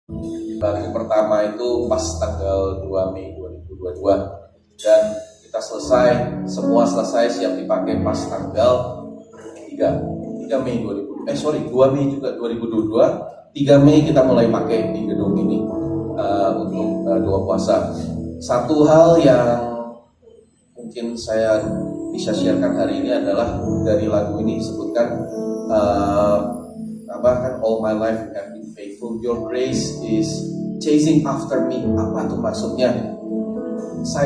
Lagu pertama itu pas tanggal 2 Mei 2022 dan kita semua selesai siap dipakai pas tanggal 3 Mei 2 Mei juga 2022. 3 Mei kita mulai pakai di gedung ini untuk doa puasa. Satu hal yang mungkin saya bisa sharekan hari ini adalah dari lagu ini disebutkan all my life you have been faithful, your grace is chasing after me. Apa tuh maksudnya?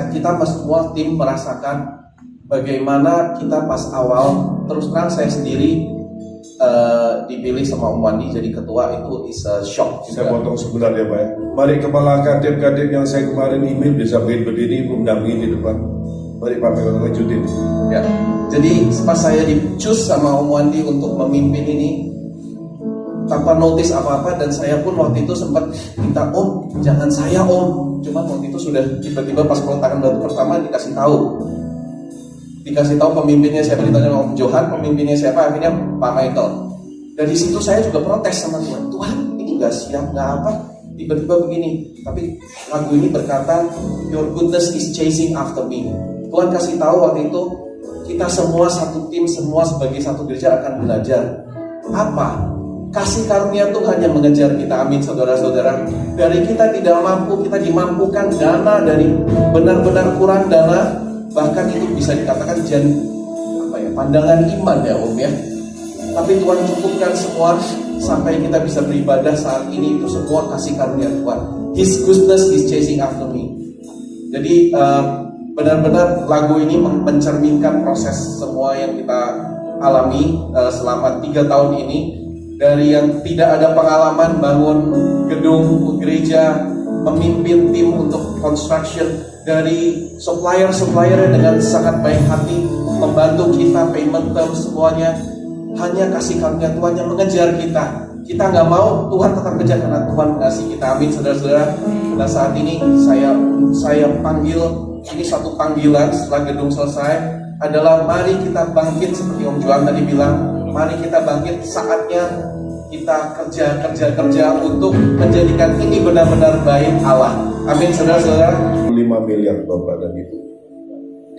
Kita semua tim merasakan bagaimana kita pas awal, terus terang saya sendiri dipilih sama Om Wandi jadi ketua itu is a shock juga. Saya potong sebentar ya Pak ya. Mari kepala kadep-kadep yang saya kemarin email bisa berdiri mendampingi di depan. Mari Pak Pekan lanjutin. Ya, jadi pas saya di-choose sama Om Wandi untuk memimpin ini tanpa notice apa-apa, dan saya pun waktu itu sempat minta, Om, jangan saya Om. Cuman waktu itu sudah tiba-tiba pas peletakan batu pertama dikasih tahu pemimpinnya siapa, ditanya Om Johan, pemimpinnya siapa, akhirnya Pak Michael. Dari situ saya juga protes sama Tuhan, ini nggak siap, nggak apa, tiba-tiba begini. Tapi lagu ini berkata, your goodness is chasing after me. Tuhan kasih tahu waktu itu, kita semua satu tim, semua sebagai satu gereja akan belajar apa? Kasih karunia Tuhan yang mengejar kita. Amin saudara-saudara. Dari kita tidak mampu, kita dimampukan dana dari benar-benar kurang dana. Bahkan itu bisa dikatakan pandangan iman ya Om ya. Tapi Tuhan cukupkan semua sampai kita bisa beribadah saat ini, itu semua kasih karunia Tuhan. His goodness is chasing after me. Jadi benar-benar lagu ini mencerminkan proses semua yang kita alami selama 3 tahun ini. Dari yang tidak ada pengalaman bangun gedung gereja, memimpin tim untuk construction, dari supplier dengan sangat baik hati membantu kita, payment terms semuanya, hanya kasih karunia Tuhan yang mengejar kita. Kita nggak mau, Tuhan tetap kejar karena Tuhan mengasihi kita. Amin saudara-saudara. Nah saat ini saya panggil, ini satu panggilan setelah gedung selesai adalah mari kita bangkit seperti Om Johan tadi bilang. Mari kita bangkit, saatnya kita kerja untuk menjadikan ini benar-benar baik Allah. Amin saudara-saudara. 5 miliar Bapak dan Ibu.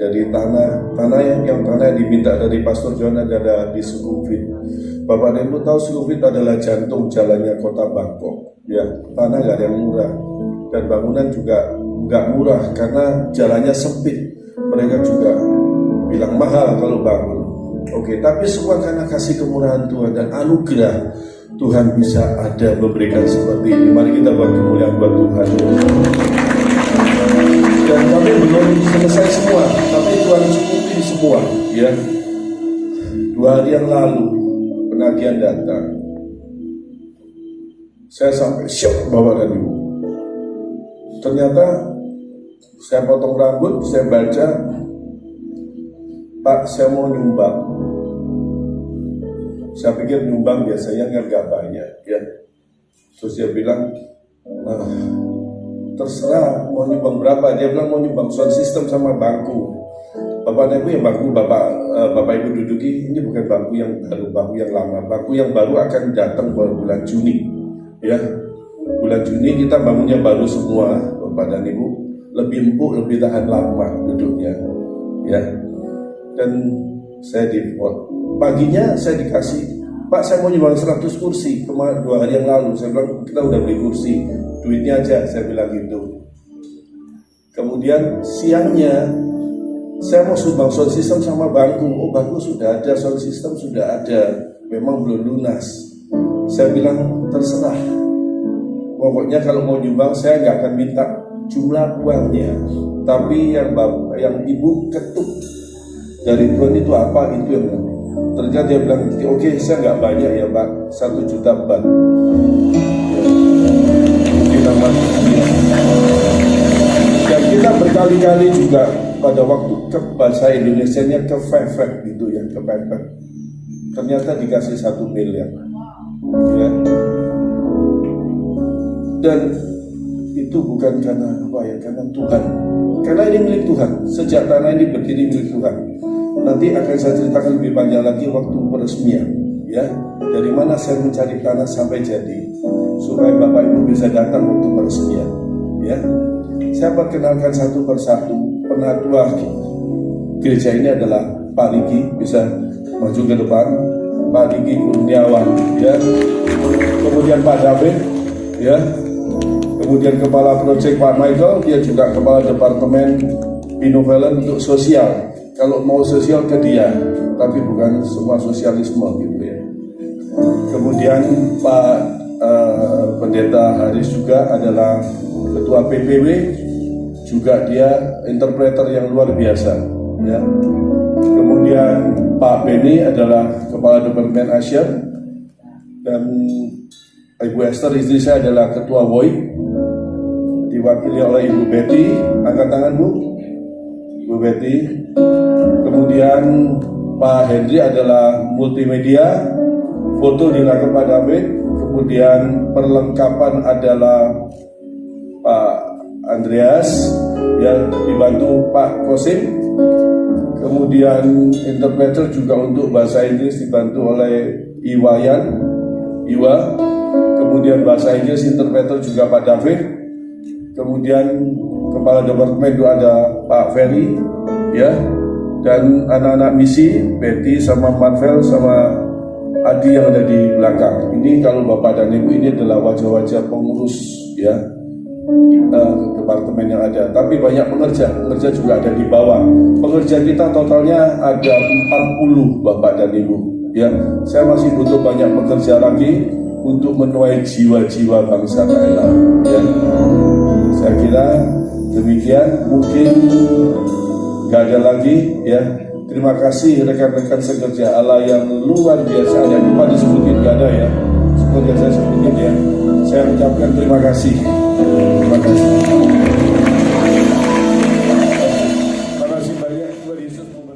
Dari tanah yang diminta dari Pastor Johan adalah di Sukufit. Bapak dan Ibu tahu Sukufit adalah jantung jalannya kota Bangkok. Ya, tanah nggak ada yang murah dan bangunan juga nggak murah karena jalannya sempit. Mereka juga bilang mahal kalau bangun. Oke, tapi semua karena kasih kemurahan Tuhan dan anugerah Tuhan bisa ada memberikan seperti ini. Mari kita buat kemuliaan buat Tuhan. Dan kami belum selesai semua, tapi Tuhan cukupin semua. Ya, 2 hari yang lalu penagihan datang. Saya sampai syok Bapak dan Ibu. Ternyata saya potong rambut, saya baca, Pak, saya mau nyumbang. Saya pikir nyumbang biasanya nggak banyak, ya. Terus dia bilang, terserah mau nyumbang berapa. Dia bilang mau nyumbang sound system sama bangku. Bapak dan Ibu yang bangku Bapak Ibu duduki ini bukan bangku yang baru, bangku yang lama. Bangku yang baru akan datang bulan Juni, ya. Bulan Juni kita bangunnya baru semua, Bapak dan Ibu. Lebih empuk, lebih tahan lama duduknya, ya. Dan saya paginya saya dikasih, Pak saya mau nyumbang 100 kursi kemarin 2 hari yang lalu. Saya bilang kita udah beli kursi, duitnya aja, saya bilang gitu. Kemudian siangnya saya mau sumbang sound system sama bangku. Oh bangku sudah ada, sound system sudah ada, memang belum lunas. Saya bilang terserah, pokoknya kalau mau nyumbang saya nggak akan minta jumlah uangnya, tapi yang ibu ketuk dari Tuhan itu apa, itu yang ternyata dia bilang, oke, saya nggak banyak ya Pak, 1 juta bat. Dan kita berkali-kali juga pada waktu ke bahasa Indonesianya kepepet gitu ya, kepepet. Ternyata dikasih 1 miliar. Ya. Dan itu bukan karena apa ya, karena Tuhan. Karena ini milik Tuhan. Sejak tanah ini berdiri milik Tuhan. Nanti akan saya ceritakan lebih banyak lagi waktu peresmian, ya. Dari mana saya mencari tanah sampai jadi. supaya Bapak Ibu bisa datang untuk peresmian. Ya, saya perkenalkan satu persatu. Penatua gereja ini adalah Pak Riki, bisa maju ke depan. Pak Riki Kurniawan, ya. Kemudian Pak David, ya. Kemudian Kepala Proyek Pak Michael, dia juga Kepala Departemen Benevolent untuk sosial. Kalau mau sosial ke dia, tapi bukan semua sosialisme gitu ya. Kemudian Pak Pendeta Haris juga adalah Ketua PPW, juga dia interpreter yang luar biasa. Ya. Kemudian Pak Beni adalah Kepala Departemen Asia, dan Ibu Esther istri saya adalah Ketua WOI, diwakili oleh Ibu Betty. Angkat tangan Bu, Ibu Betty. Kemudian Pak Henry adalah multimedia, foto dilakukan Pak David. Kemudian perlengkapan adalah Pak Andreas, yang dibantu Pak Kosim. Kemudian interpreter juga untuk bahasa Inggris dibantu oleh Iwa. Kemudian bahasa Inggris interpreter juga Pak David. Kemudian Kepala Departemen itu ada Pak Ferry, ya. Dan anak-anak misi Betty sama Marvel sama Adi yang ada di belakang. Ini kalau Bapak dan Ibu, ini adalah wajah-wajah pengurus, ya, departemen yang ada. Tapi banyak pengerja juga ada di bawah. Pengerja kita totalnya ada 40 Bapak dan Ibu, ya. Saya masih butuh banyak pekerja lagi untuk menuai jiwa-jiwa bangsa KLA, ya. Saya kira demikian, mungkin gak ada lagi, ya. Terima kasih rekan-rekan sekerja Allah yang luar biasa. Ada lupa disebutin, gak ada ya. Semoga saya sebutin ya. Saya ucapkan terima kasih. Terima kasih. Terima kasih banyak. Tuhan Yesus memberkati.